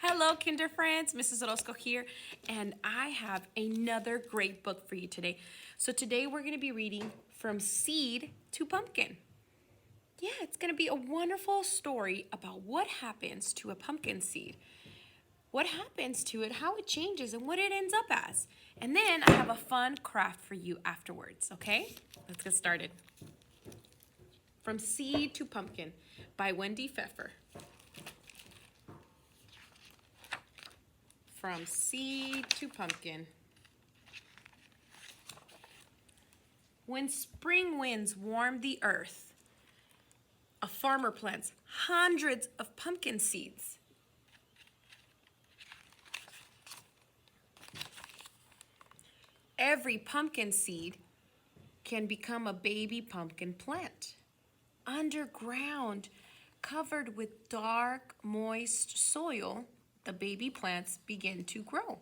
Hello, Kinder friends. Mrs. Orozco here, and I have another great book for you today. So today we're going to be reading From Seed to Pumpkin. Yeah, it's going to be a wonderful story about what happens to a pumpkin seed, what happens to it, how it changes, and what it ends up as. And then I have a fun craft for you afterwards, okay? Let's get started. From Seed to Pumpkin by Wendy Pfeffer. From Seed to Pumpkin. When spring winds warm the earth, a farmer plants hundreds of pumpkin seeds. Every pumpkin seed can become a baby pumpkin plant. Underground, covered with dark, moist soil, the baby plants begin to grow.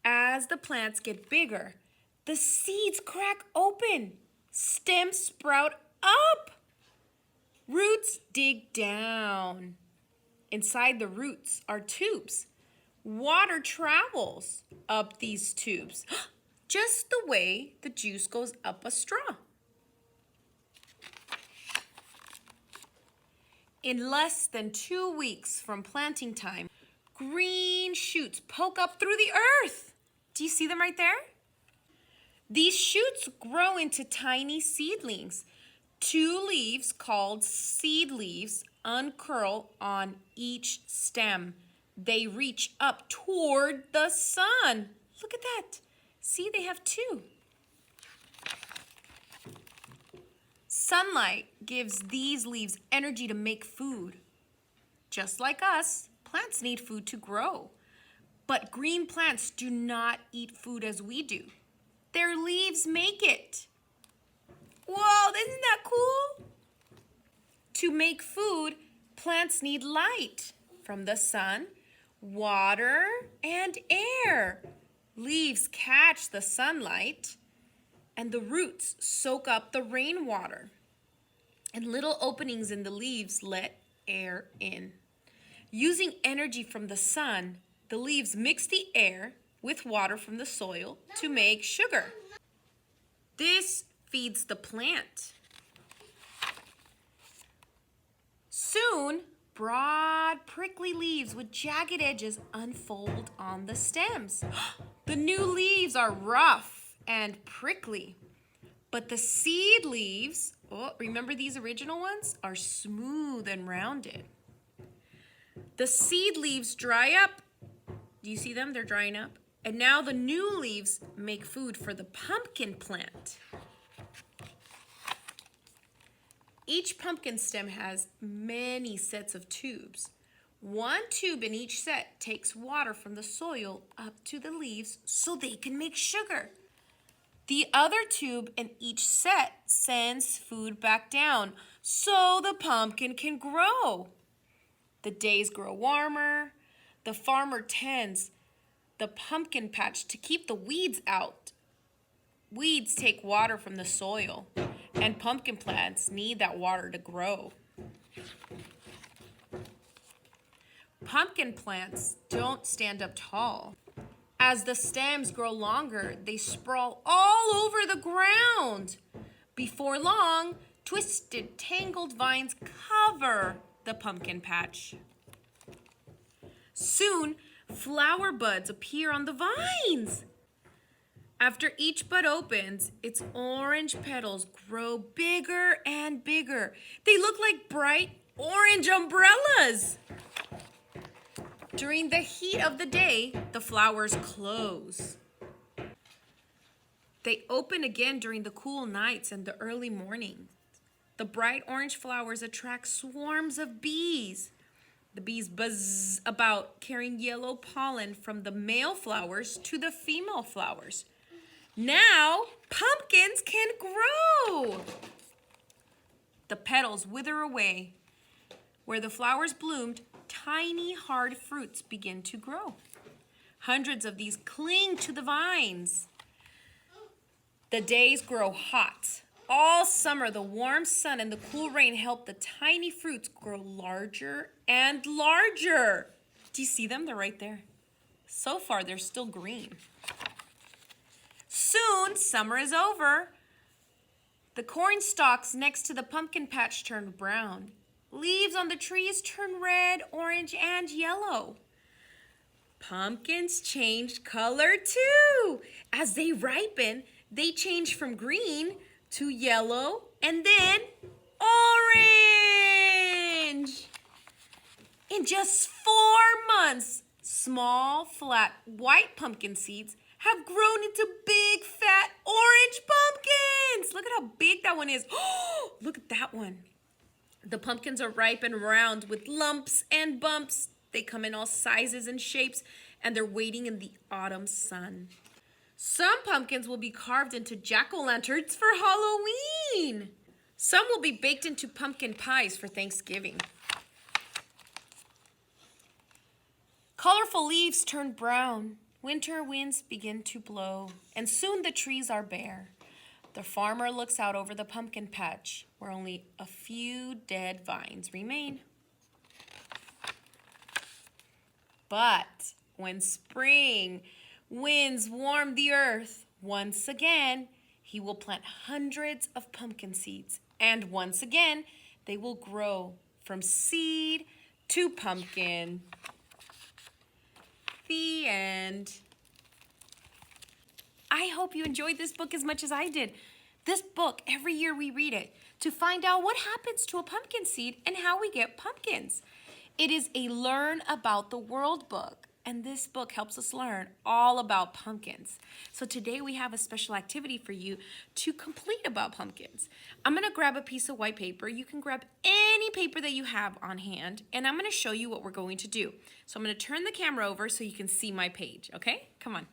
As the plants get bigger, the seeds crack open, stems sprout up, roots dig down. Inside the roots are tubes. Water travels up these tubes, just the way the juice goes up a straw. In less than 2 weeks from planting time, green shoots poke up through the earth. Do you see them right there? These shoots grow into tiny seedlings. 2 leaves called seed leaves uncurl on each stem. They reach up toward the sun. Look at that. See, they have 2. Sunlight gives these leaves energy to make food. Just like us, plants need food to grow. But green plants do not eat food as we do. Their leaves make it. Whoa, isn't that cool? To make food, plants need light from the sun, water, and air. Leaves catch the sunlight, and the roots soak up the rainwater. And little openings in the leaves let air in. Using energy from the sun, the leaves mix the air with water from the soil to make sugar. This feeds the plant. Soon, broad, prickly leaves with jagged edges unfold on the stems. The new leaves are rough and prickly, but the seed leaves, remember these original ones, are smooth and rounded. The seed leaves dry up. Do you see them? They're drying up. And now the new leaves make food for the pumpkin plant. Each pumpkin stem has many sets of tubes. 1 tube in each set takes water from the soil up to the leaves so they can make sugar. The other tube in each set sends food back down so the pumpkin can grow. The days grow warmer. The farmer tends the pumpkin patch to keep the weeds out. Weeds take water from the soil, and pumpkin plants need that water to grow. Pumpkin plants don't stand up tall. As the stems grow longer, they sprawl all over the ground. Before long, twisted, tangled vines cover the pumpkin patch. Soon, flower buds appear on the vines. After each bud opens, its orange petals grow bigger and bigger. They look like bright orange umbrellas. During the heat of the day, the flowers close. They open again during the cool nights and the early mornings. The bright orange flowers attract swarms of bees. The bees buzz about, carrying yellow pollen from the male flowers to the female flowers. Now, pumpkins can grow. The petals wither away. Where the flowers bloomed, tiny hard fruits begin to grow. Hundreds of these cling to the vines. The days grow hot. All summer, the warm sun and the cool rain help the tiny fruits grow larger and larger. Do you see them? They're right there. So far, they're still green. Soon, summer is over. The corn stalks next to the pumpkin patch turn brown. Leaves on the trees turn red, orange, and yellow. Pumpkins change color too. As they ripen, they change from green to yellow and then orange. In just 4 months, small, flat, white pumpkin seeds have grown into big, fat, orange pumpkins. Look at how big that one is. Oh, look at that one. The pumpkins are ripe and round with lumps and bumps. They come in all sizes and shapes, and they're waiting in the autumn sun. Some pumpkins will be carved into jack-o'-lanterns for Halloween. Some will be baked into pumpkin pies for Thanksgiving. Colorful leaves turn brown. Winter winds begin to blow, and soon the trees are bare. The farmer looks out over the pumpkin patch, where only a few dead vines remain. But when spring winds warm the earth, once again, he will plant hundreds of pumpkin seeds, and once again, they will grow from seed to pumpkin. The end. I hope you enjoyed this book as much as I did. This book, every year we read it to find out what happens to a pumpkin seed and how we get pumpkins. It is a learn about the world book, and this book helps us learn all about pumpkins. So today we have a special activity for you to complete about pumpkins. I'm going to grab a piece of white paper. You can grab any paper that you have on hand, and I'm going to show you what we're going to do. So I'm going to turn the camera over so you can see my page, okay? Come on.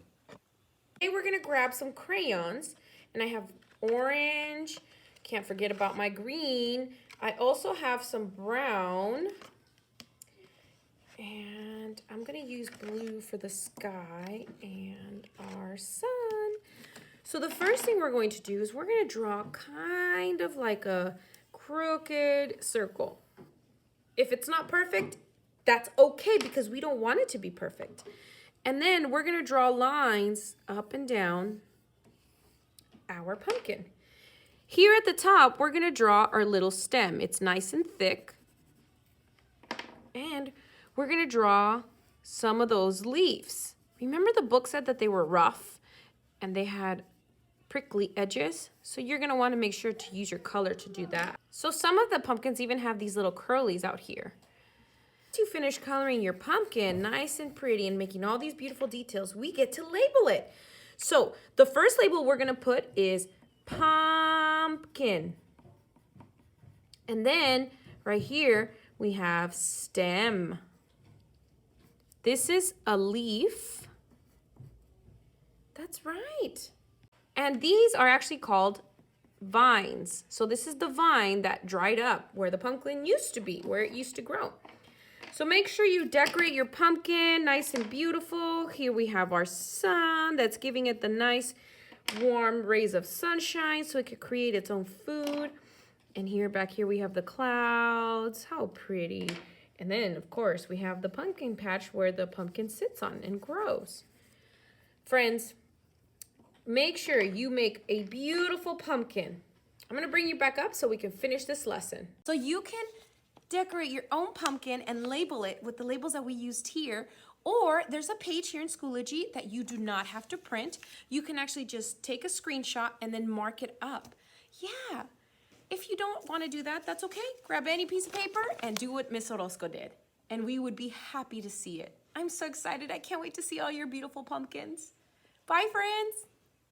Today we're going to grab some crayons, and I have orange, can't forget about my green. I also have some brown, and I'm going to use blue for the sky and our sun. So the first thing we're going to do is we're going to draw kind of like a crooked circle. If it's not perfect, that's okay because we don't want it to be perfect. And then we're going to draw lines up and down our pumpkin. Here at the top, we're going to draw our little stem. It's nice and thick. And we're going to draw some of those leaves. Remember the book said that they were rough and they had prickly edges? So you're going to want to make sure to use your color to do that. So some of the pumpkins even have these little curlies out here. Once you finish coloring your pumpkin nice and pretty and making all these beautiful details, we get to label it. So the first label we're going to put is pumpkin. And then right here we have stem. This is a leaf. That's right. And these are actually called vines. So this is the vine that dried up where the pumpkin used to be, where it used to grow. So make sure you decorate your pumpkin nice and beautiful. Here we have our sun that's giving it the nice warm rays of sunshine so it can create its own food. And here, back here, we have the clouds. How pretty. And then, of course, we have the pumpkin patch where the pumpkin sits on and grows. Friends, make sure you make a beautiful pumpkin. I'm going to bring you back up so we can finish this lesson. So you can decorate your own pumpkin and label it with the labels that we used here. Or there's a page here in Schoology that you do not have to print. You can actually just take a screenshot and then mark it up. Yeah. If you don't want to do that, that's okay. Grab any piece of paper and do what Miss Orozco did. And we would be happy to see it. I'm so excited. I can't wait to see all your beautiful pumpkins. Bye, friends.